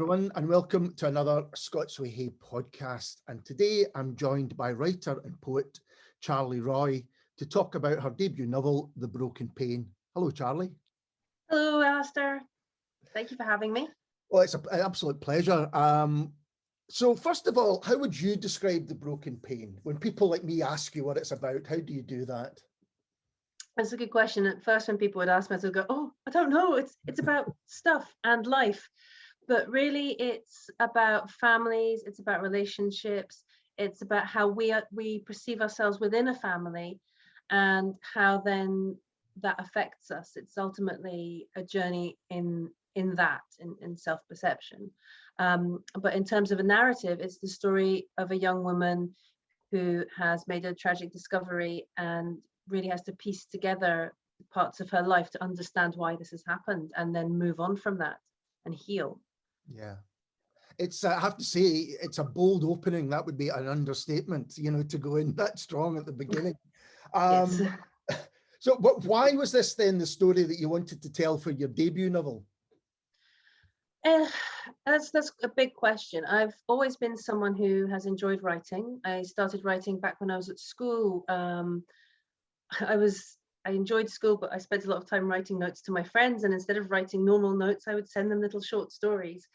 everyone, and welcome to another Scots Way Hey podcast. And today I'm joined by writer and poet Charlie Roy to talk about her debut novel, The Broken Pain. Hello, Charlie. Hello, Alistair. Thank you for having me. Well, it's an absolute pleasure. So first of all, how would you describe The Broken Pain? When people like me ask you what it's about, how do you do that? That's a good question. At first, when people would ask me, I would go, "Oh, I don't know. It's about stuff and life." But really, it's about families. It's about relationships. It's about how we perceive ourselves within a family, and how then that affects us. It's ultimately a journey in self-perception. But in terms of a narrative, it's the story of a young woman who has made a tragic discovery and really has to piece together parts of her life to understand why this has happened and then move on from that and heal. Yeah. It's, I have to say, it's a bold opening. That would be an understatement, you know, to go in that strong at the beginning. Yes. So why was this then the story that you wanted to tell for your debut novel? That's a big question. I've always been someone who has enjoyed writing. I started writing back when I was at school. I enjoyed school, but I spent a lot of time writing notes to my friends, and instead of writing normal notes, I would send them little short stories.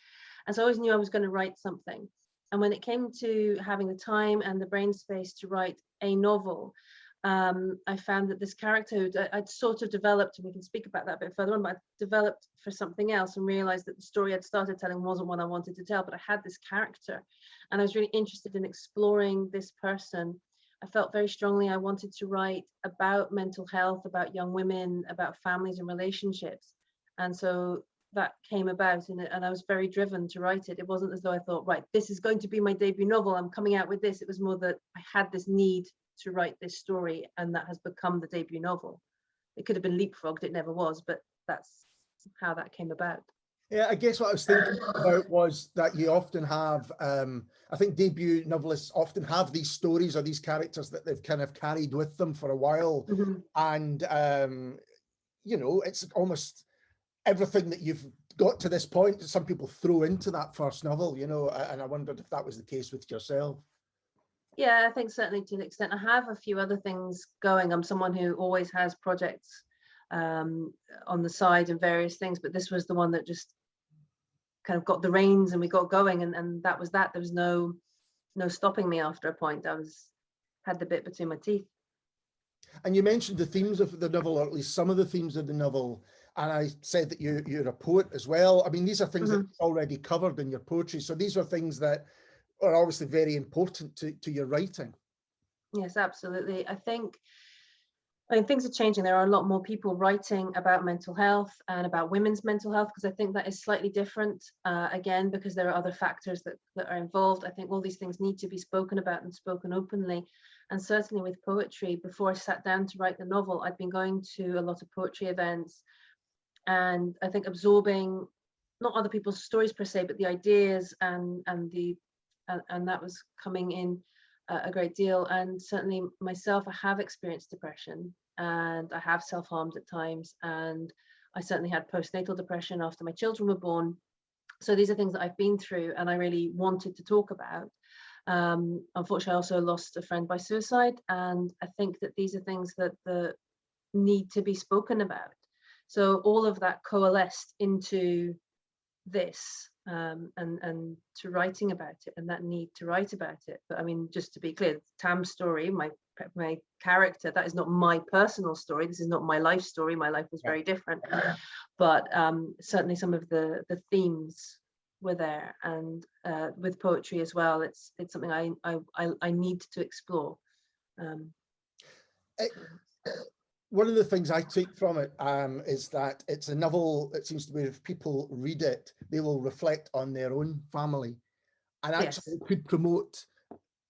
And so I always knew I was going to write something. And when it came to having the time and the brain space to write a novel, I found that this character I'd sort of developed, and we can speak about that a bit further on, but I developed for something else and realized that the story I'd started telling wasn't one I wanted to tell, but I had this character and I was really interested in exploring this person. I felt very strongly I wanted to write about mental health, about young women, about families and relationships. And so that came about, and I was very driven to write it. It wasn't as though I thought, right, this is going to be my debut novel, I'm coming out with this. It was more that I had this need to write this story, and that has become the debut novel. It could have been leapfrogged, it never was, but that's how that came about. Yeah, I guess what I was thinking about was that you often have, I think debut novelists often have these stories or these characters that they've kind of carried with them for a while. Mm-hmm. And, you know, it's almost everything that you've got to this point that some people throw into that first novel, you know, and I wondered if that was the case with yourself. Yeah, I think certainly to an extent. I have a few other things going. I'm someone who always has projects on the side and various things, but this was the one that just kind of got the reins and we got going, and that was that. There was no stopping me after a point. Had the bit between my teeth. And you mentioned the themes of the novel, or at least some of the themes of the novel, and I said that you're a poet as well. I mean, these are things that you've already covered in your poetry, so these are things that are obviously very important to your writing. Yes, absolutely. I mean, things are changing. There are a lot more people writing about mental health and about women's mental health, because I think that is slightly different, again, because there are other factors that are involved. I think all these things need to be spoken about and spoken openly. And certainly with poetry, before I sat down to write the novel, I'd been going to a lot of poetry events, and I think absorbing not other people's stories per se, but the ideas and that was coming in a great deal. And certainly myself, I have experienced depression and I have self-harmed at times, and I certainly had postnatal depression after my children were born. So these are things that I've been through and I really wanted to talk about. Unfortunately, I also lost a friend by suicide, and I think that these are things that need to be spoken about. So all of that coalesced into this, and to writing about it, and that need to write about it. But I mean, just to be clear, Tam's story, my character, that is not my personal story. This is not my life story. My life was very different, but certainly some of the themes were there, and with poetry as well, it's something I need to explore. One of the things I take from it is that it's a novel, it seems to be, if people read it, they will reflect on their own family, and actually could promote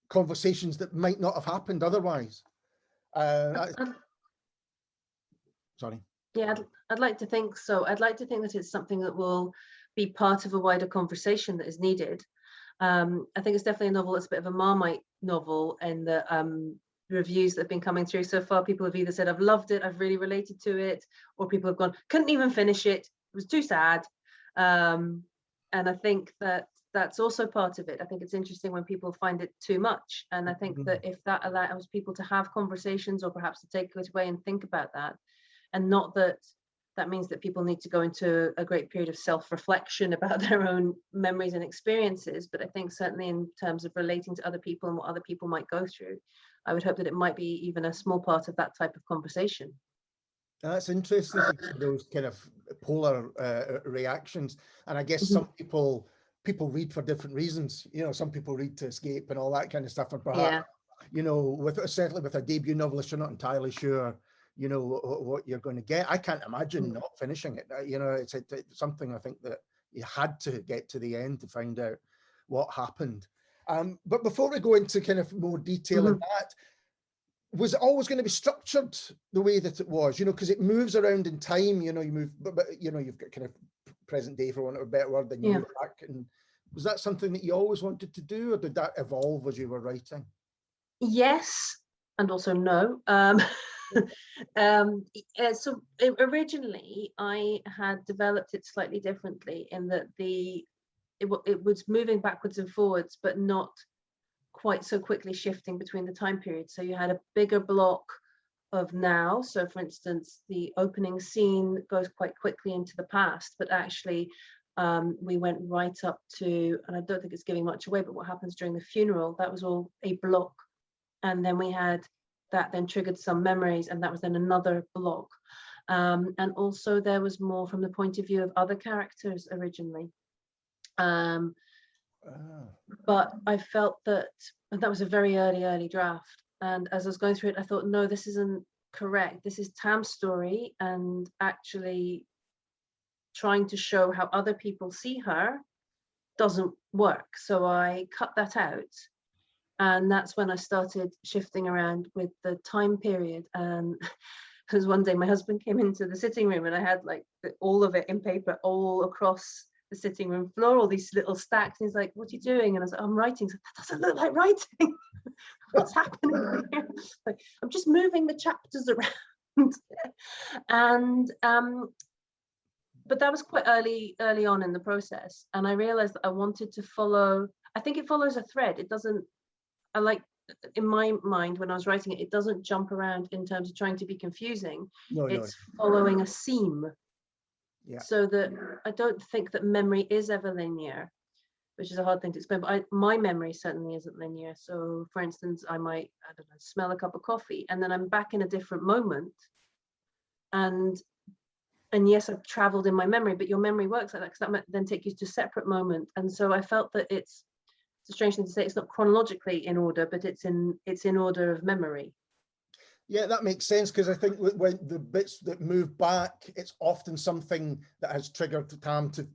conversations that might not have happened otherwise. Sorry. Yeah, I'd like to think so. I'd like to think that it's something that will be part of a wider conversation that is needed. I think it's definitely a novel that's a bit of a Marmite novel, and the reviews that have been coming through so far, people have either said, I've loved it, I've really related to it, or people have gone, couldn't even finish it, it was too sad. And And I think that that's also part of it. I think it's interesting when people find it too much. And I think that if that allows people to have conversations, or perhaps to take it away and think about that, and not that that means that people need to go into a great period of self-reflection about their own memories and experiences. But I think certainly in terms of relating to other people and what other people might go through, I would hope that it might be even a small part of that type of conversation. That's interesting to see those kind of polar reactions. And I guess some people read for different reasons. You know, some people read to escape and all that kind of stuff. And perhaps, you know, certainly with a debut novelist, you're not entirely sure, you know, what you're going to get. I can't imagine not finishing it. You know, it's something I think that you had to get to the end to find out what happened. But before we go into kind of more detail in that, was it always going to be structured the way that it was, you know, because it moves around in time, you know, you move, but you know, you've got kind of present day, for want of a better word, then you move back. And was that something that you always wanted to do, or did that evolve as you were writing? Yes, and also no. So originally I had developed it slightly differently, in that it was moving backwards and forwards, but not quite so quickly shifting between the time periods. So you had a bigger block of now. So for instance, the opening scene goes quite quickly into the past, but actually we went right up to, and I don't think it's giving much away, but what happens during the funeral, that was all a block. And then we had that then triggered some memories, and that was then another block. And also there was more from the point of view of other characters originally. But I felt that was a very early draft, and as I was going through it, I thought, no, this isn't correct. This is Tam's story, and actually trying to show how other people see her doesn't work. So I cut that out, and that's when I started shifting around with the time period. And because one day my husband came into the sitting room, and I had like all of it in paper all across the sitting room floor, all these little stacks, and he's like, "What are you doing?" And I was like, "I'm writing." He's like, "That doesn't look like writing." What's happening here? Like, I'm just moving the chapters around. And but that was quite early on in the process, and I realized that I wanted to follow, I think it follows a thread. It doesn't, I like, in my mind when I was writing it, it doesn't jump around in terms of trying to be confusing. It's following a seam. So that I don't think that memory is ever linear, which is a hard thing to explain, but my memory certainly isn't linear. So for instance, I might, I don't know, smell a cup of coffee, and then I'm back in a different moment, and yes, I've traveled in my memory, but your memory works like that, because that might then take you to a separate moment. And so I felt that it's a strange thing to say, it's not chronologically in order, but it's in order of memory. Yeah, that makes sense, because I think when the bits that move back, it's often something that has triggered Tam to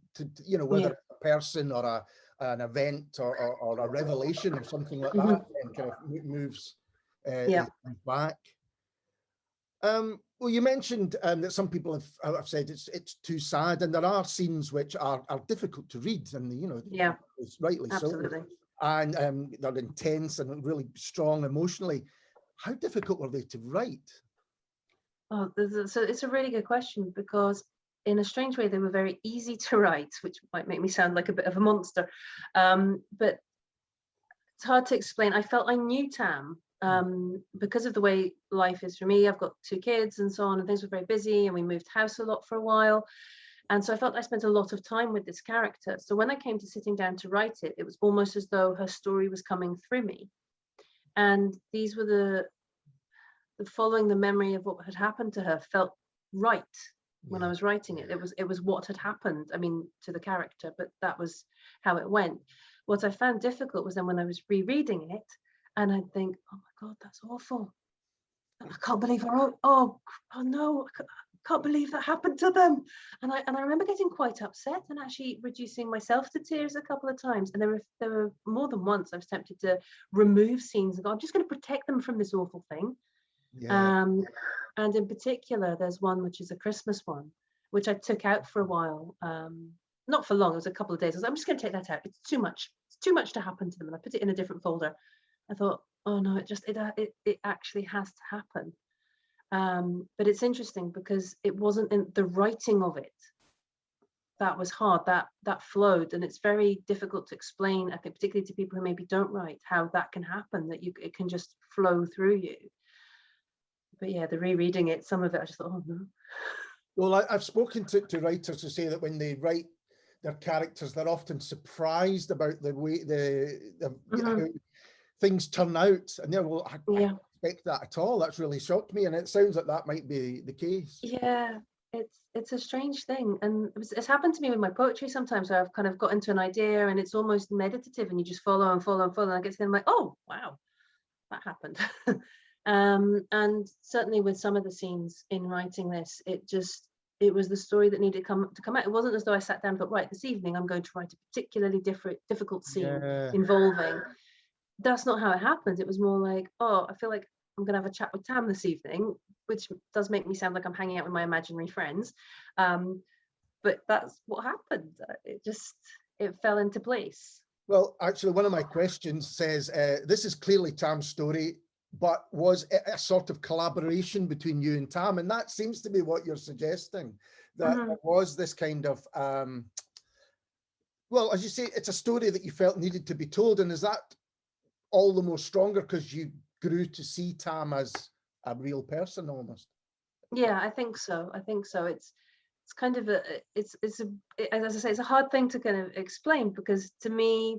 you know, whether it's a person or an event or a revelation or something like that, and kind of moves back. Well, you mentioned that some people have said it's too sad, and there are scenes which are difficult to read, and you know, it's rightly absolutely. so, and they're intense and really strong emotionally. How difficult were they to write? Oh, so it's a really good question, because in a strange way they were very easy to write, which might make me sound like a bit of a monster, but it's hard to explain. I felt I knew Tam, because of the way life is for me. I've got 2 kids and so on, and things were very busy, and we moved house a lot for a while, and so I felt I spent a lot of time with this character. So when I came to sitting down to write it, it was almost as though her story was coming through me. And these were the following the memory of what had happened to her felt right when I was writing it. It was what had happened, I mean, to the character, but that was how it went. What I found difficult was then when I was rereading it, and I'd think, oh my God, that's awful. I can't believe I wrote, oh no, I can't believe that happened to them. And I remember getting quite upset and actually reducing myself to tears a couple of times. And there were more than once I was tempted to remove scenes and go, I'm just going to protect them from this awful thing. And in particular, there's one which is a Christmas one, which I took out for a while, not for long, it was a couple of days. I was like, I'm just going to take that out. It's too much to happen to them. And I put it in a different folder. I thought, oh no, it actually has to happen. But it's interesting because it wasn't in the writing of it that was hard, that flowed, and it's very difficult to explain, I think, particularly to people who maybe don't write, how that can happen, that it can just flow through you. But yeah, the rereading it, some of it I just thought, oh no. Well, I've spoken to writers who say that when they write their characters, they're often surprised about the way how things turn out, and they're, well, I didn't expect that at all. That's really shocked me, and it sounds like that might be the case. Yeah, it's a strange thing, and it's happened to me with my poetry sometimes, where I've kind of got into an idea and it's almost meditative, and you just follow and follow and follow, and I get to the end, I'm like, oh wow, that happened. And certainly with some of the scenes in writing this, it was the story that needed to come out. It wasn't as though I sat down and thought, right, this evening I'm going to write a particularly difficult scene involving. That's not how it happened. It was more like, oh, I feel like I'm gonna have a chat with Tam this evening, which does make me sound like I'm hanging out with my imaginary friends. But that's what happened. It fell into place. Well, actually, one of my questions says, this is clearly Tam's story, but was it a sort of collaboration between you and Tam? And that seems to be what you're suggesting, that there was this kind of, well, as you say, it's a story that you felt needed to be told. And is that all the more stronger because you grew to see Tam as a real person almost? Yeah, I think so. It's kind of as I say, it's a hard thing to kind of explain, because to me,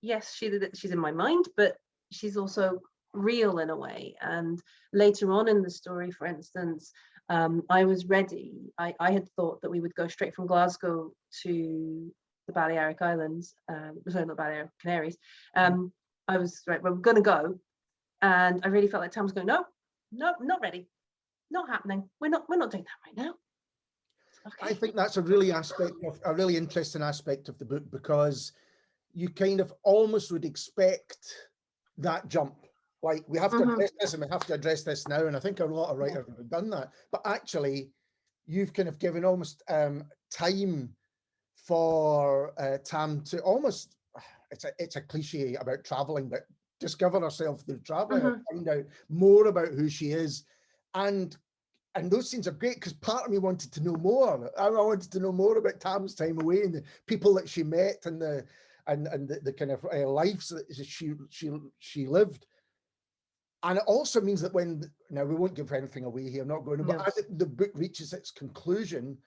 yes, she's in my mind, but she's also real in a way. And later on in the story, for instance, I was ready. I had thought that we would go straight from Glasgow to the Balearic Islands, sorry, not Balearic, Canaries. I was right, well, we're going to go, and I really felt like Tam was going, no, not ready, not happening. We're not doing that right now. Okay. I think that's a really interesting aspect of the book, because you kind of almost would expect that jump. Like, we have to address this and we have to address this now. And I think a lot of writers have done that. But actually, you've kind of given almost time for Tam to almost, it's a cliche about traveling, but discover herself through traveling, or find out more about who she is. And those scenes are great, because part of me wanted to know more. I wanted to know more about Tam's time away, and the people that she met, and the kind of lives that she lived. And it also means that now we won't give anything away here, I'm not going to, but as the book reaches its conclusion,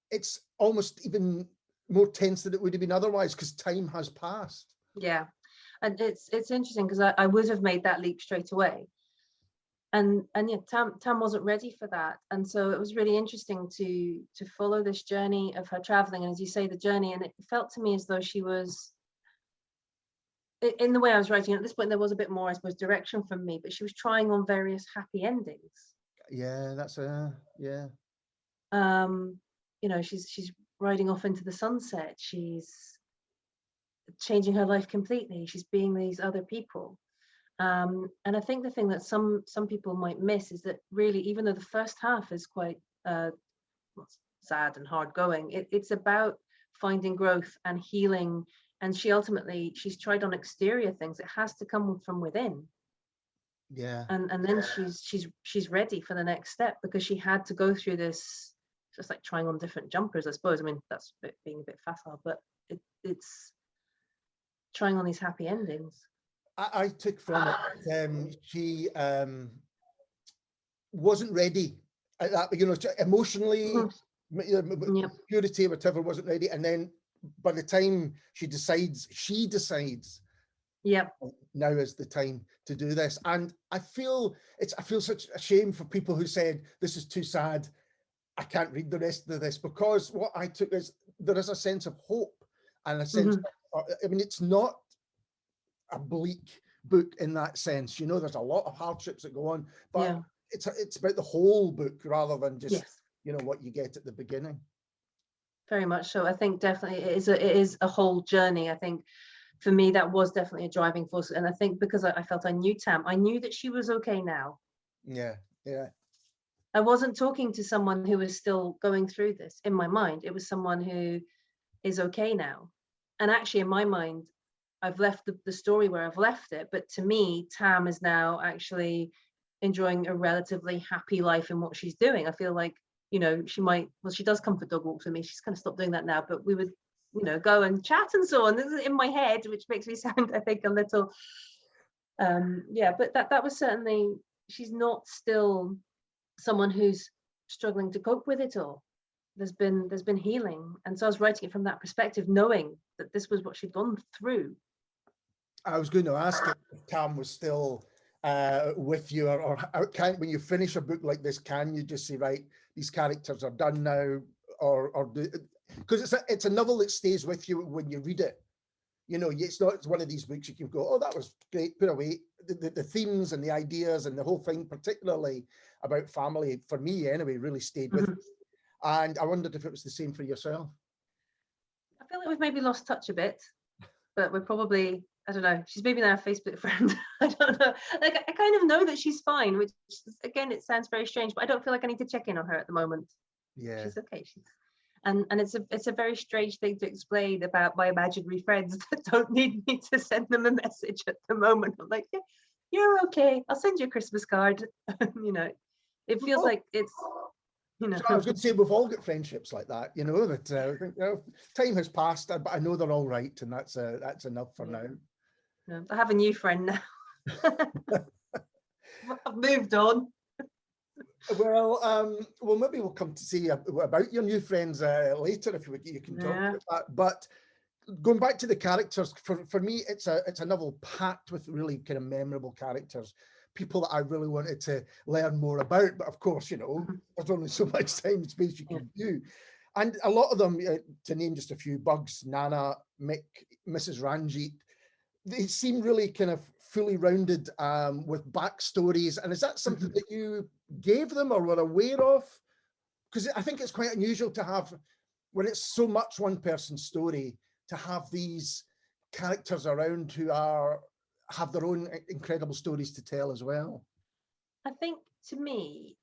it's almost even more tense than it would have been otherwise, because time has passed. Yeah, and it's interesting, because I would have made that leap straight away. And yeah, Tam wasn't ready for that, and so it was really interesting to follow this journey of her traveling, and as you say, the journey, and it felt to me as though she was, in the way I was writing at this point, there was a bit more, I suppose, direction from me, but she was trying on various happy endings. Yeah, that's yeah. You know, she's riding off into the sunset. She's changing her life completely. She's being these other people. And I think the thing that some people might miss is that really, even though the first half is quite sad and hard going, it's about finding growth and healing. And she's tried on exterior things. It has to come from within. Yeah. And then she's ready for the next step, because she had to go through this, just like trying on different jumpers, I suppose. I mean, that's being a bit facile, but it's trying on these happy endings. I took from it she wasn't ready at that, you know, emotionally, purity, whatever, wasn't ready. And then by the time she decides, now is the time to do this. And I feel such a shame for people who said, this is too sad, I can't read the rest of this, because what I took is there is a sense of hope, and a sense of, I mean, it's not a bleak book in that sense, you know, there's a lot of hardships that go on, but it's about the whole book rather than just you know, what you get at the beginning. Very much so. I think definitely it is a whole journey. I think for me that was definitely a driving force, and I think because I felt I knew Tam, I knew that she was okay now. Yeah. I wasn't talking to someone who was still going through this. In my mind, it was someone who is okay now. And actually, in my mind, I've left the story where I've left it. But to me, Tam is now actually enjoying a relatively happy life in what she's doing. I feel like you know, she might, well, she does comfort dog walks with me. She's kind of stopped doing that now, but we would, you know, go and chat and so on. This is in my head, which makes me sound, I think, a little, yeah, but that was certainly, she's not still someone who's struggling to cope with it all. There's been healing. And so I was writing it from that perspective, knowing that this was what she'd gone through. I was going to ask if Tam was still with you, or when you finish a book like this, can you just say, right, these characters are done now, or because it's a novel that stays with you when you read it. You know, it's one of these books you can go, oh, that was great, put away. The themes and the ideas and the whole thing, particularly about family, for me anyway, really stayed with me. And I wondered if it was the same for yourself. I feel like we've maybe lost touch a bit, but we're probably, I don't know, she's maybe now a Facebook friend. I don't know. Like, I kind of know that she's fine, which, again, it sounds very strange, but I don't feel like I need to check in on her at the moment. Yeah. She's okay. And it's a very strange thing to explain about my imaginary friends that don't need me to send them a message at the moment. I'm like, yeah, you're okay. I'll send you a Christmas card. You know, it feels like it's, you know. So I was going to say, we've all got friendships like that, you know, that you know, time has passed, but I know they're all right, and that's enough for now. No, I have a new friend now. I've moved on. Well, maybe we'll come to see about your new friends later, if you can talk about that. But going back to the characters, for me, it's a novel packed with really kind of memorable characters, people that I really wanted to learn more about. But of course, you know, there's only so much time and space you can do. And a lot of them, to name just a few, Bugs, Nana, Mick, Mrs. Ranjit, they seem really kind of fully rounded with backstories. And is that something that you gave them or were aware of? Because I think it's quite unusual to have, when it's so much one person's story, to have these characters around who have their own incredible stories to tell as well. I think, to me,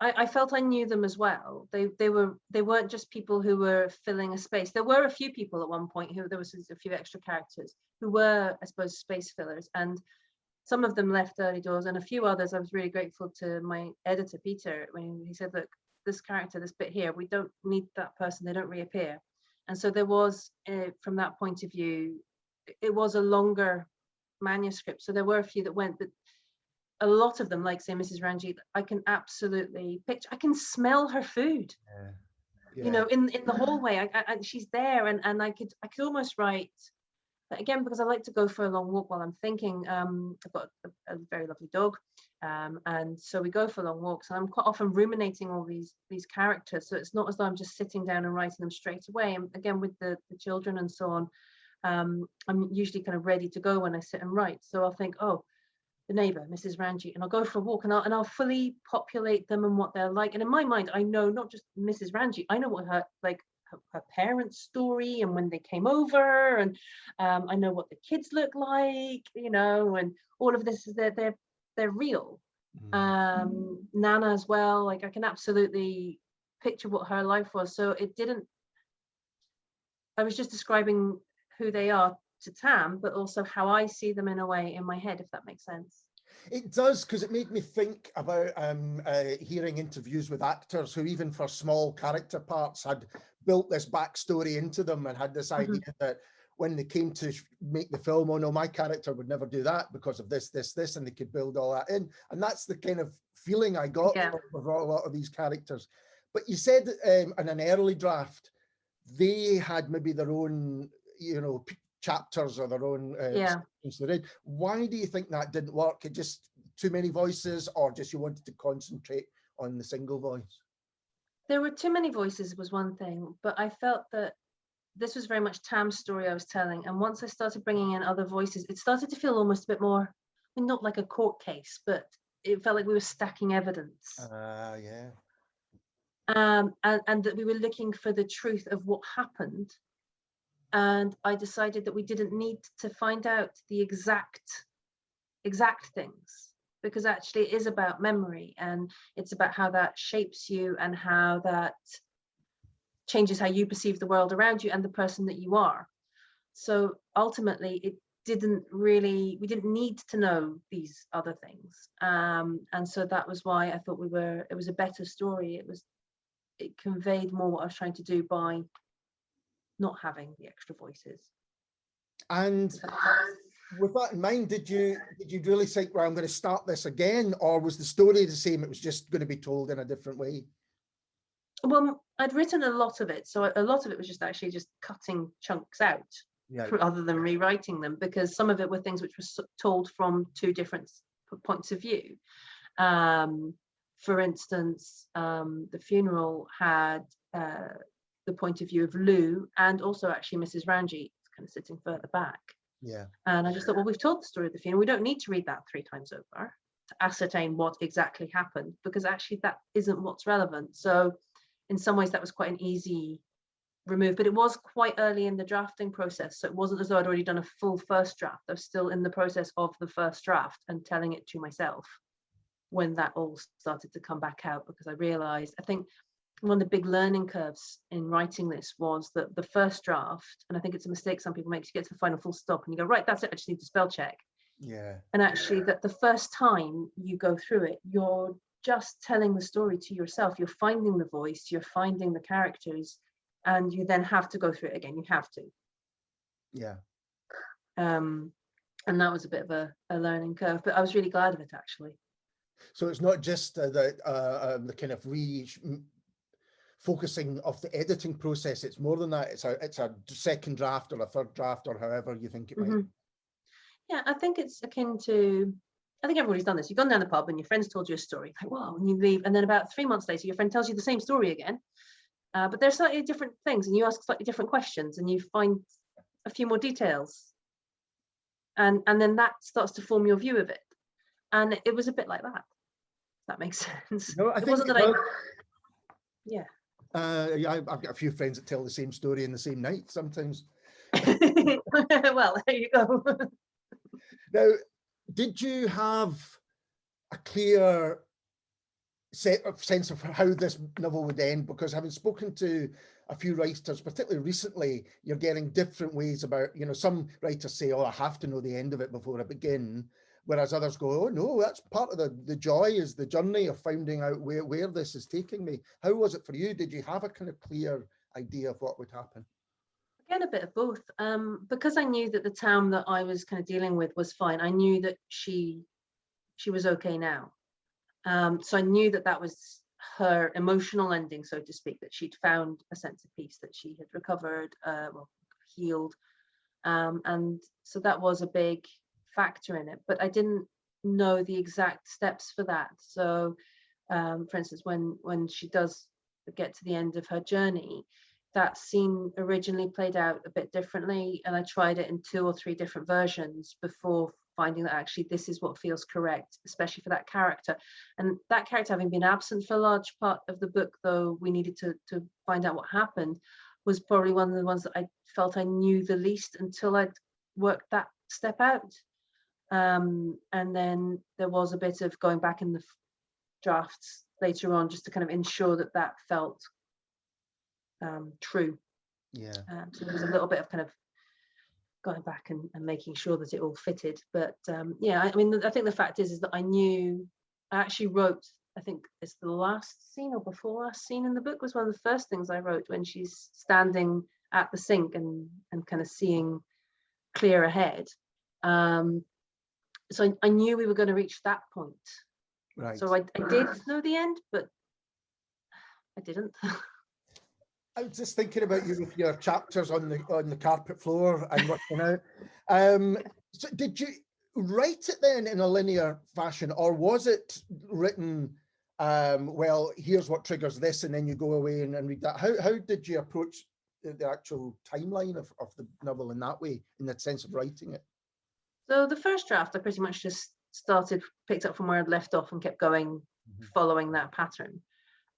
I felt I knew them as well. They weren't just people who were filling a space. There were a few people at one point who, there was a few extra characters who were, I suppose, space fillers, and some of them left early doors, and a few others I was really grateful to my editor Peter when he said, look, this character, this bit here, we don't need that person, they don't reappear. And so there was, from that point of view, it was a longer manuscript, so there were a few that went, but a lot of them, like say Mrs. Ranjit, I can absolutely picture, I can smell her food. You know, in the hallway, she's there, and I could almost write, again, because I like to go for a long walk while I'm thinking. I've got a very lovely dog, and so we go for long walks, and I'm quite often ruminating all these characters, so it's not as though I'm just sitting down and writing them straight away. And again, with the children and so on, I'm usually kind of ready to go when I sit and write. So I'll think, oh, the neighbor, Mrs. Ranjit, and I'll go for a walk, and I'll fully populate them and what they're like. And in my mind, I know not just Mrs. Ranjit, I know what her parents' story and when they came over, and I know what the kids look like, you know, and all of this is they're real. Nana as well, like I can absolutely picture what her life was. So it didn't, I was just describing who they are to Tam, but also how I see them in a way in my head, if that makes sense. It does, because it made me think about hearing interviews with actors who, even for small character parts, had built this backstory into them and had this idea that when they came to make the film, oh no, my character would never do that because of this, and they could build all that in. And that's the kind of feeling I got with a lot of these characters. But you said in an early draft, they had maybe their own, you know, chapters or their own Why do you think that didn't work? It just too many voices, or just you wanted to concentrate on the single voice? There were too many voices was one thing, but I felt that this was very much Tam's story I was telling, and once I started bringing in other voices, it started to feel almost a bit more, I mean, not like a court case, but it felt like we were stacking evidence. And that we were looking for the truth of what happened. And I decided that we didn't need to find out the exact things, because actually it is about memory, and it's about how that shapes you and how that changes how you perceive the world around you and the person that you are. So ultimately it didn't really, we didn't need to know these other things. And so that was why I thought it was a better story. It was it conveyed more what I was trying to do by not having the extra voices. And with that in mind, did you really think, well, I'm going to start this again, or was the story the same? It was just going to be told in a different way? Well, I'd written a lot of it, so a lot of it was just actually just cutting chunks out, rather than rewriting them, because some of it were things which were told from two different points of view. For instance, the funeral had the point of view of Lou, and also actually Mrs. Ranji, kind of sitting further back. Yeah. And I just thought, well, we've told the story of the funeral. We don't need to read that 3 times over to ascertain what exactly happened, because actually that isn't what's relevant. So in some ways that was quite an easy remove, but it was quite early in the drafting process. So it wasn't as though I'd already done a full first draft. I was still in the process of the first draft and telling it to myself when that all started to come back out, because I realized, I think one of the big learning curves in writing this was that the first draft, and I think it's a mistake some people make, you get to the final full stop and you go, right, that's it, I just need to spell check. Yeah. And actually that the first time you go through it, you're just telling the story to yourself. You're finding the voice, you're finding the characters, and you then have to go through it again. You have to. Yeah. And that was a bit of a learning curve, but I was really glad of it, actually. So it's not just the kind of focusing of the editing process. It's more than that. It's a second draft or a third draft, or however you think it might be. Yeah, I think it's akin to, I think everybody's done this. You've gone down the pub and your friend's told you a story, like, whoa, and you leave, and then about 3 months later your friend tells you the same story again, but they're slightly different things, and you ask slightly different questions and you find a few more details, and then that starts to form your view of it. And it was a bit like that, if that makes sense. No, I it think wasn't that yeah. I've got a few friends that tell the same story in the same night sometimes. Well, there you go. Now, did you have a clear sense of how this novel would end? Because having spoken to a few writers, particularly recently, you're getting different ways about, some writers say, oh, I have to know the end of it before I begin. Whereas others go, oh no, that's part of the joy, is the journey of finding out where this is taking me. How was it for you? Did you have a kind of clear idea of what would happen? Again, a bit of both. Because I knew that the town that I was kind of dealing with was fine. I knew that she was okay now. So I knew that that was her emotional ending, so to speak, that she'd found a sense of peace, that she had recovered, healed. And so that was a big factor in it, but I didn't know the exact steps for that. So for instance, when she does get to the end of her journey, that scene originally played out a bit differently, and I tried it in 2 or 3 different versions before finding that actually this is what feels correct, especially for that character. And that character having been absent for a large part of the book, though we needed to find out what happened, was probably one of the ones that I felt I knew the least until I'd worked that step out. And then there was a bit of going back in the drafts later on just to kind of ensure that that felt true. Yeah. So there was a little bit of kind of going back and making sure that it all fitted. But yeah, I mean, I think the fact is that I actually wrote, I think it's the last scene or before last scene in the book, was one of the first things I wrote, when she's standing at the sink and kind of seeing clear ahead. So I knew we were going to reach that point. Right. So I did know the end, but I didn't. I was just thinking about you with your chapters on the carpet floor and working out. So did you write it then in a linear fashion, or was it written, well, here's what triggers this, and then you go away and read that? How did you approach the actual timeline of the novel in that way, in the sense of writing it? So the first draft, I pretty much just picked up from where I'd left off and kept going, following that pattern.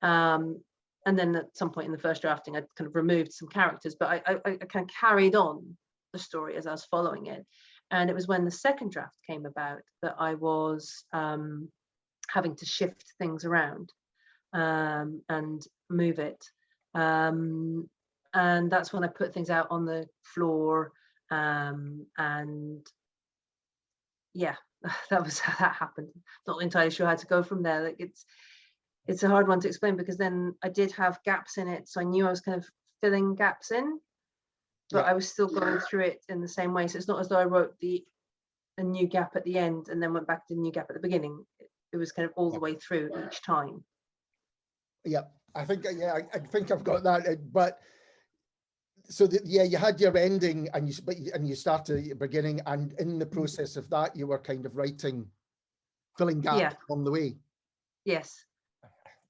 And then at some point in the first drafting, I'd kind of removed some characters, but I kind of carried on the story as I was following it. And it was when the second draft came about that I was having to shift things around and move it. And that's when I put things out on the floor. And yeah, that was how that happened. Not entirely sure how to go from there. Like it's a hard one to explain, because then I did have gaps in it, so I knew I was kind of filling gaps in, but I was still going through it in the same way. So it's not as though I wrote a new gap at the end and then went back to the new gap at the beginning. It was kind of all the way through each time. Yeah, I think I've got that. But so you had your ending, and you started at your beginning, and in the process of that, you were kind of filling gaps along the way. Yes.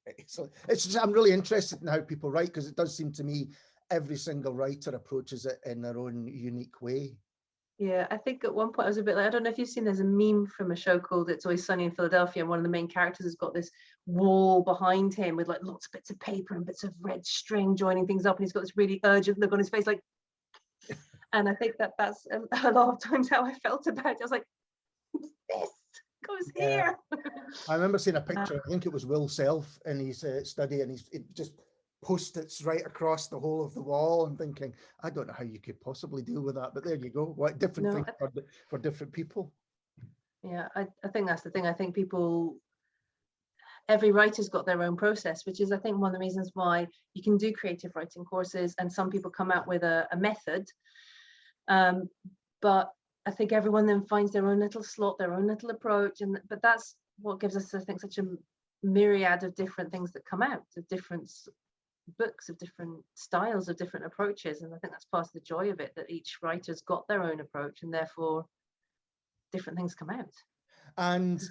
Excellent. It's just, I'm really interested in how people write, because it does seem to me every single writer approaches it in their own unique way. Yeah, I think at one point I was a bit like, I don't know if you've seen, there's a meme from a show called It's Always Sunny in Philadelphia, and one of the main characters has got this wall behind him with like lots of bits of paper and bits of red string joining things up, and he's got this really urgent look on his face, like, and I think that's a lot of times how I felt about it. I was like, this goes here. I remember seeing a picture, I think it was Will Self in his study, and it just Post-its right across the whole of the wall, and thinking, I don't know how you could possibly deal with that, but there you go. What different things for different people. Yeah, I think that's the thing. I think every writer's got their own process, which is, I think, one of the reasons why you can do creative writing courses, and some people come out with a method, but I think everyone then finds their own little slot, their own little approach, but that's what gives us, I think, such a myriad of different things that come out, of different books, of different styles, of different approaches. And I think that's part of the joy of it, that each writer's got their own approach, and therefore different things come out. And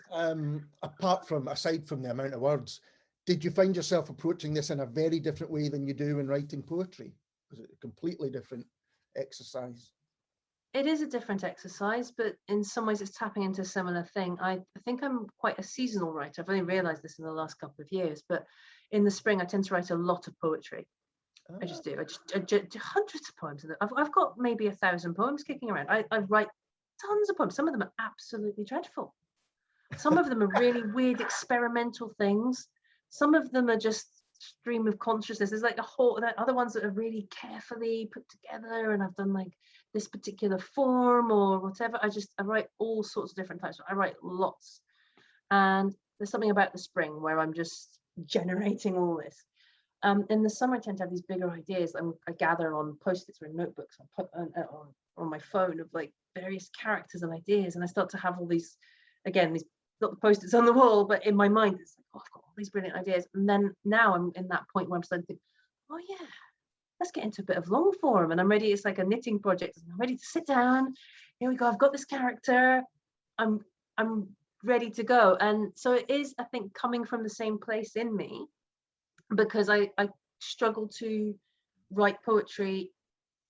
aside from the amount of words, did you find yourself approaching this in a very different way than you do when writing poetry? Was it a completely different exercise? It is a different exercise, but in some ways it's tapping into a similar thing. I think I'm quite a seasonal writer. I've only realized this in the last couple of years, but in the spring I tend to write a lot of poetry. I just do. I just hundreds of poems. I've got maybe 1,000 poems kicking around. I write tons of poems. Some of them are absolutely dreadful. Some of them are really weird experimental things. Some of them are just stream of consciousness. There's like other ones that are really carefully put together, and I've done like this particular form or whatever. I write all sorts of different types. I write lots, and there's something about the spring where I'm just generating all this. In the summer I tend to have these bigger ideas I gather on post-its or in notebooks, I put on my phone, of like various characters and ideas, and I start to have all these, again, these, not the post-its on the wall, but in my mind it's like, oh, I've got all these brilliant ideas. And then now I'm in that point where I'm starting to think, oh yeah, let's get into a bit of long form, and I'm ready. It's like a knitting project, and I'm ready to sit down. Here we go, I've got this character, I'm ready to go. And so it is, I think, coming from the same place in me, because I struggle to write poetry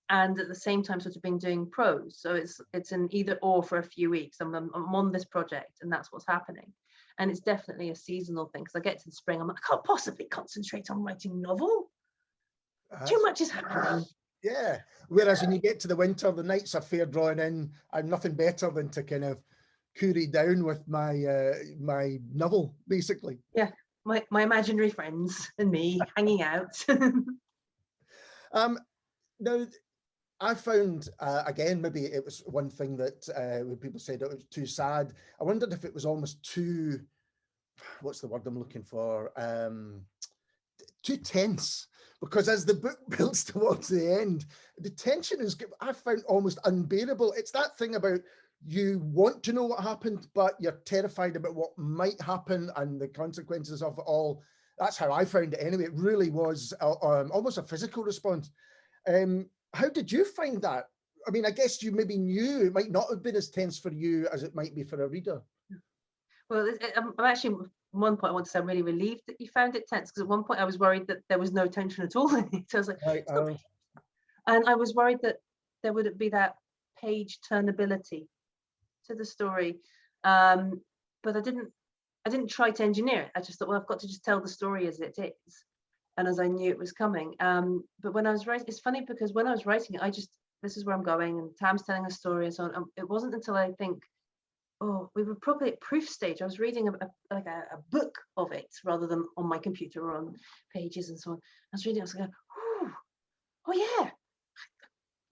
and at the same time sort of been doing prose. So it's an either or for a few weeks. I'm on this project, and that's what's happening. And it's definitely a seasonal thing, because I get to the spring, I'm like, I can't possibly concentrate on writing novel. Too much is happening. Yeah. Whereas when you get to the winter, the nights are fair drawing in. I'm nothing better than to kind of curry down with my novel, basically. Yeah, my imaginary friends and me hanging out. Now, I found, again, maybe it was one thing that when people said it was too sad, I wondered if it was almost too, what's the word I'm looking for? Too tense, because as the book builds towards the end, the tension is, I found, almost unbearable. It's that thing about, you want to know what happened, but you're terrified about what might happen and the consequences of it all. That's how I found it anyway. It really was almost a physical response. How did you find that? I mean, I guess you maybe knew it might not have been as tense for you as it might be for a reader. Well, I'm actually, at one point I want to say I'm really relieved that you found it tense, because at one point I was worried that there was no tension at all in it. So I was like, and I was worried that there wouldn't be that page turnability to the story. But I didn't try to engineer it. I just thought, well, I've got to just tell the story as it is, and as I knew it was coming. But when I was writing, it's funny, because when I was writing it, this is where I'm going, and Tam's telling a story and so on. It wasn't until I think, oh, we were probably at proof stage. I was reading a book of it rather than on my computer or on pages and so on. I was reading, I was like, oh yeah,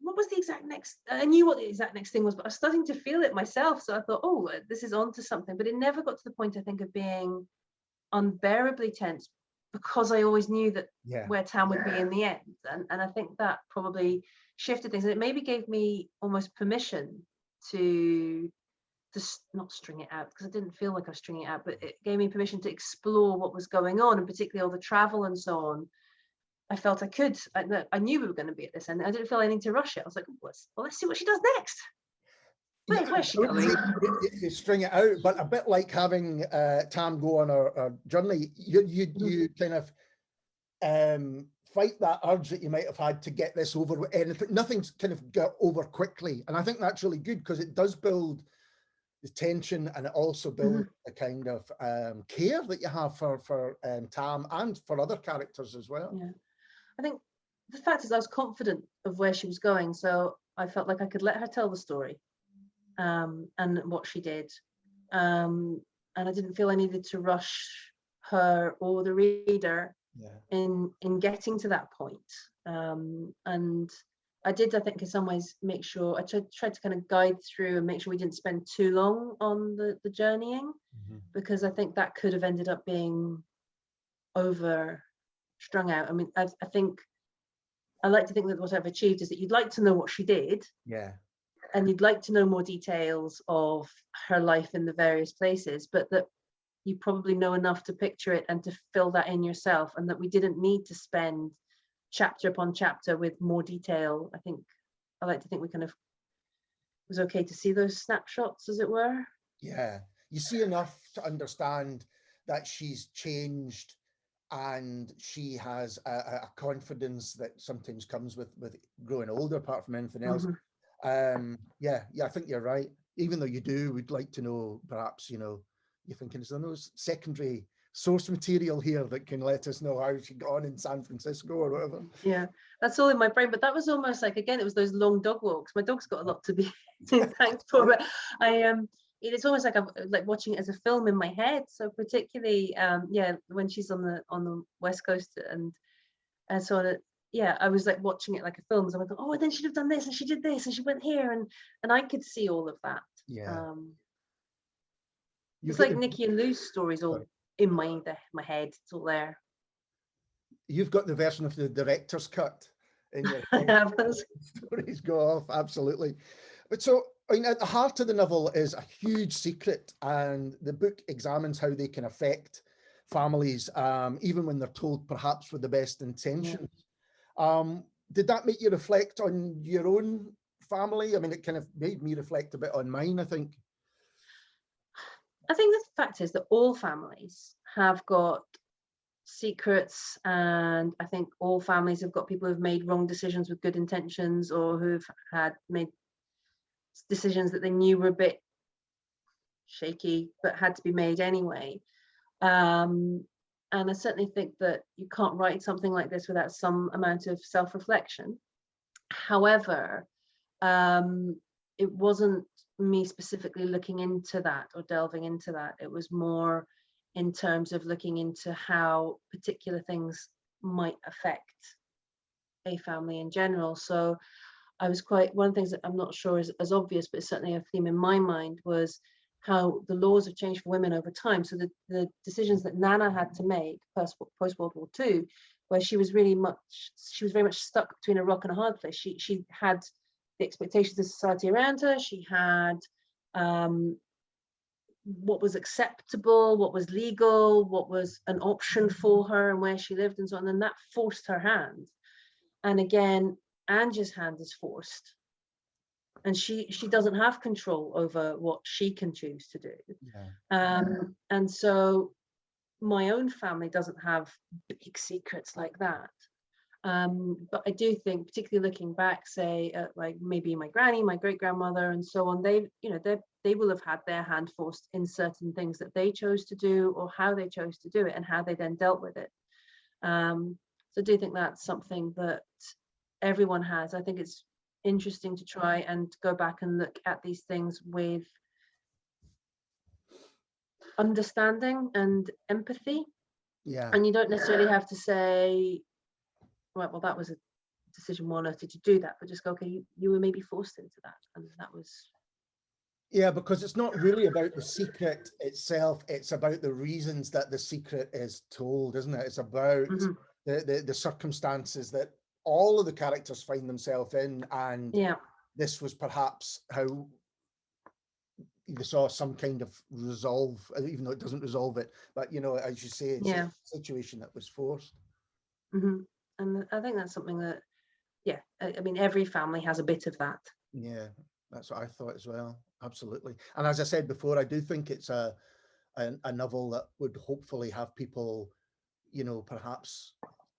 what was the exact next? I knew what the exact next thing was, but I was starting to feel it myself. So I thought, oh, this is on to something. But it never got to the point, I think, of being unbearably tense because I always knew that where Tam would be in the end. And I think that probably shifted things. And it maybe gave me almost permission to not string it out, because I didn't feel like I was stringing it out, but it gave me permission to explore what was going on, and particularly all the travel and so on. I felt I could. I knew we were going to be at this end. I didn't feel I need to rush it. I was like, let's see what she does next. Where's she going? You string it out, but a bit like having Tam go on a journey, you kind of fight that urge that you might have had to get this over with anything. Nothing's kind of got over quickly, and I think that's really good because it does build the tension, and it also builds a kind of care that you have for Tam and for other characters as well. Yeah, I think the fact is I was confident of where she was going, so I felt like I could let her tell the story and what she did, and I didn't feel I needed to rush her or the reader in getting to that point. And I did, I think, in some ways make sure I tried to kind of guide through and make sure we didn't spend too long on the journeying, because I think that could have ended up being over strung out. I mean, I think I like to think that what I've achieved is that you'd like to know what she did, and you'd like to know more details of her life in the various places, but that you probably know enough to picture it and to fill that in yourself, and that we didn't need to spend chapter upon chapter with more detail. I think I like to think we kind of was okay to see those snapshots, as it were. Yeah, you see enough to understand that she's changed, and she has a confidence that sometimes comes with growing older, apart from anything else. Yeah, I think you're right. Even though we'd like to know, perhaps, you're thinking, is there no secondary source material here that can let us know how she got on in San Francisco or whatever? Yeah, that's all in my brain. But that was almost like, again, it was those long dog walks. My dog's got a lot to be thanked for, but it's almost like I'm like watching it as a film in my head. So particularly, when she's on the West Coast and so on. I was like watching it like a film. So I thought, and then she'd have done this, and she did this, and she went here, and I could see all of that. It's like Nikki and Lou's stories all in my head. It's all there. You've got the version of the director's cut in your head. Stories go off, absolutely. But so, I mean, at the heart of the novel is a huge secret, and the book examines how they can affect families, even when they're told perhaps with the best intentions. Did that make you reflect on your own family? I mean, it kind of made me reflect a bit on mine, I think. I think the fact is that all families have got secrets, and I think all families have got people who've made wrong decisions with good intentions, or who've made decisions that they knew were a bit shaky but had to be made anyway. And I certainly think that you can't write something like this without some amount of self-reflection. However, it wasn't me specifically looking into that or delving into that. It was more in terms of looking into how particular things might affect a family in general. So I was one of the things that I'm not sure is as obvious, but it's certainly a theme in my mind, was how the laws have changed for women over time. So the decisions that Nana had to make post World War II, where she was very much stuck between a rock and a hard place. She had the expectations of society around her. She had what was acceptable, what was legal, what was an option for her, and where she lived and so on. And that forced her hand. And again, Angie's hand is forced. And she doesn't have control over what she can choose to do. And so my own family doesn't have big secrets like that. But I do think, particularly looking back, say like maybe my granny, my great grandmother, and so on, they will have had their hand forced in certain things that they chose to do, or how they chose to do it, and how they then dealt with it. So I do think that's something that everyone has. I think it's interesting to try and go back and look at these things with understanding and empathy. And you don't necessarily have to say, right, well, that was a decision one, or did you do that? But just go, okay, you were maybe forced into that, and that was Yeah, because it's not really about the secret itself. It's about the reasons that the secret is told, isn't it? It's about the circumstances that all of the characters find themselves in. And this was perhaps how they saw some kind of resolve, even though it doesn't resolve it. But, you know, as you say, it's a situation that was forced. And I think that's something that, I mean, every family has a bit of that. Yeah, that's what I thought as well. Absolutely. And as I said before, I do think it's a novel that would hopefully have people, you know, perhaps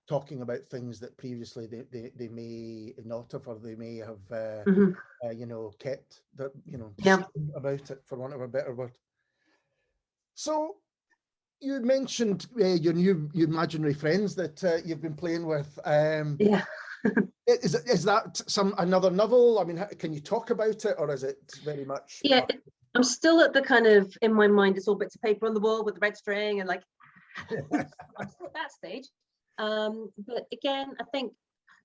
talking about things that previously they may not have, or they may have, you know, kept that, you know, about it, for want of a better word. So you mentioned your imaginary friends that you've been playing with. Is that another novel? I mean, can you talk about it, or is it very much? Yeah, I'm still at the kind of, in my mind, it's all bits of paper on the wall with the red string, and like, I'm still at that stage. But again, I think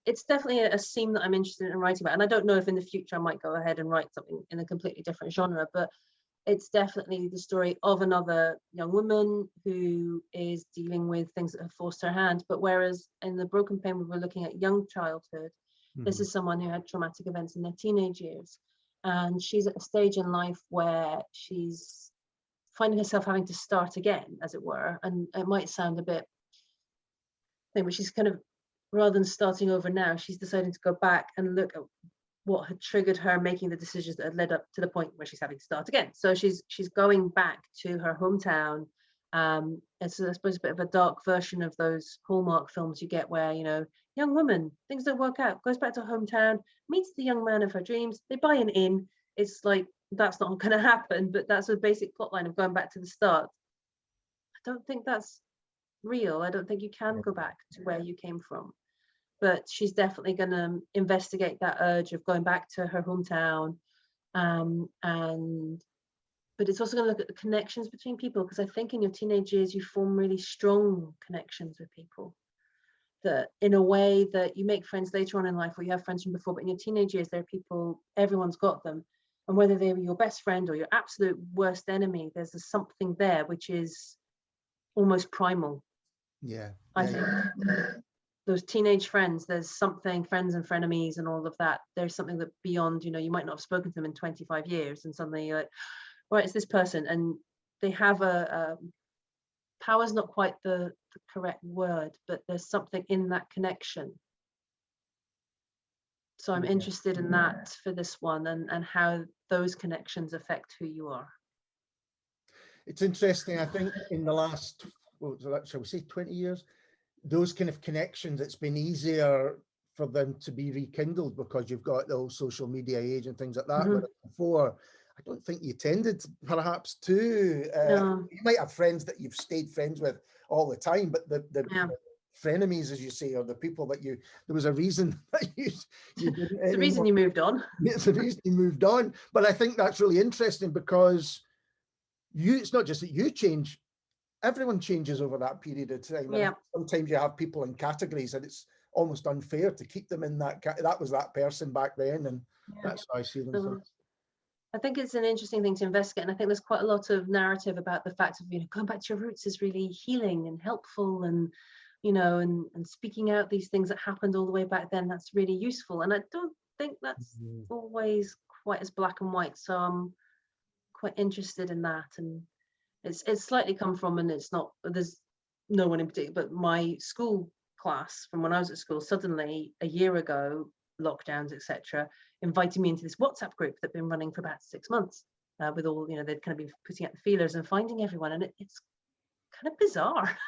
it's definitely a theme that I'm interested in writing about. And I don't know if in the future I might go ahead and write something in a completely different genre, but it's definitely the story of another young woman who is dealing with things that have forced her hand. But whereas in the Broken Pain, we were looking at young childhood, this is someone who had traumatic events in their teenage years. And she's at a stage in life where she's finding herself having to start again, as it were. And it might sound a bit, but she's kind of, rather than starting over now, she's deciding to go back and look at what had triggered her making the decisions that had led up to the point where she's having to start again. So she's going back to her hometown. It's, I suppose, a bit of a dark version of those Hallmark films you get where, you know, young woman, things don't work out, goes back to her hometown, meets the young man of her dreams, they buy an inn. It's like, that's not going to happen, but that's a basic plotline of going back to the start. I don't think that's real. I don't think you can go back to where you came from. But she's definitely going to investigate that urge of going back to her hometown. But it's also going to look at the connections between people, because I think in your teenage years, you form really strong connections with people. That in a way that you make friends later on in life, or you have friends from before, but in your teenage years, there are people, everyone's got them. And whether they were your best friend or your absolute worst enemy, there's something there which is almost primal. I think. Those teenage friends, there's something, friends and frenemies and all of that, there's something that beyond, you know, you might not have spoken to them in 25 years and suddenly you're like, right, it's this person, and they have a power's not quite the correct word, but there's something in that connection. So I'm interested in that for this one, and how those connections affect who you are. It's interesting. I think in the last, shall we say 20 years, those kind of connections, it's been easier for them to be rekindled because you've got the whole social media age and things like that. Whereas before, I don't think you tended perhaps to. You might have friends that you've stayed friends with all the time, but the frenemies, as you say, or the people that there was a reason that you didn't. It's the reason you moved on. It's the reason you moved on. But I think that's really interesting because it's not just that you change, everyone changes over that period of time. And sometimes you have people in categories and it's almost unfair to keep them in that that was that person back then, and that's how I see them. I think it's an interesting thing to investigate, and I think there's quite a lot of narrative about the fact of, you know, going back to your roots is really healing and helpful, and you know, and speaking out these things that happened all the way back then, that's really useful. And I don't think that's always quite as black and white, so I'm quite interested in that. And it's slightly come from, and it's not, there's no one in particular, but my school class from when I was at school, suddenly a year ago, lockdowns, etc., invited me into this WhatsApp group that'd been running for about 6 months, with all, you know, they'd kind of been putting out the feelers and finding everyone, and it's kind of bizarre.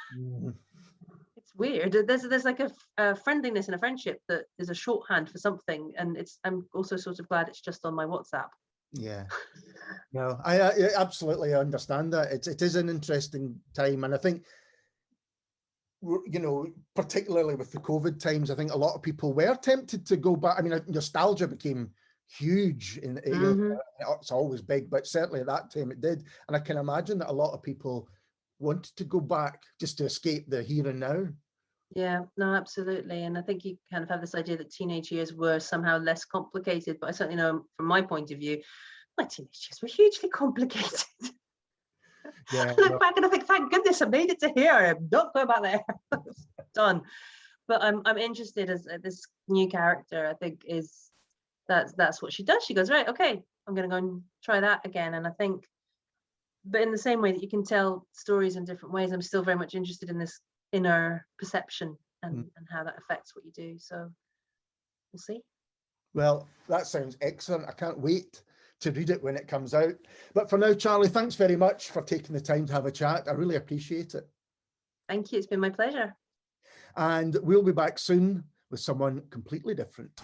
It's weird. There's like a friendliness and a friendship that is a shorthand for something, and I'm also sort of glad it's just on my WhatsApp. No, I absolutely understand that. It is an interesting time, and I think, you know, particularly with the COVID times, I think a lot of people were tempted to go back. I mean, nostalgia became huge in it's always big, but certainly at that time it did. And I can imagine that a lot of people wanted to go back just to escape the here and now. Yeah, no, absolutely. And I think you kind of have this idea that teenage years were somehow less complicated, but I certainly know from my point of view, my teenage years were hugely complicated. Yeah, I look back and I think, thank goodness I made it to here. I'm not going back there. Done. But I'm interested as this new character. I think that's what she does. She goes, right, okay, I'm going to go and try that again. And I think, but in the same way that you can tell stories in different ways, I'm still very much interested in this inner perception and how that affects what you do. So we'll see. Well, that sounds excellent. I can't wait to read it when it comes out. But for now, Charlie, thanks very much for taking the time to have a chat. I really appreciate it. Thank you. It's been my pleasure. And we'll be back soon with someone completely different.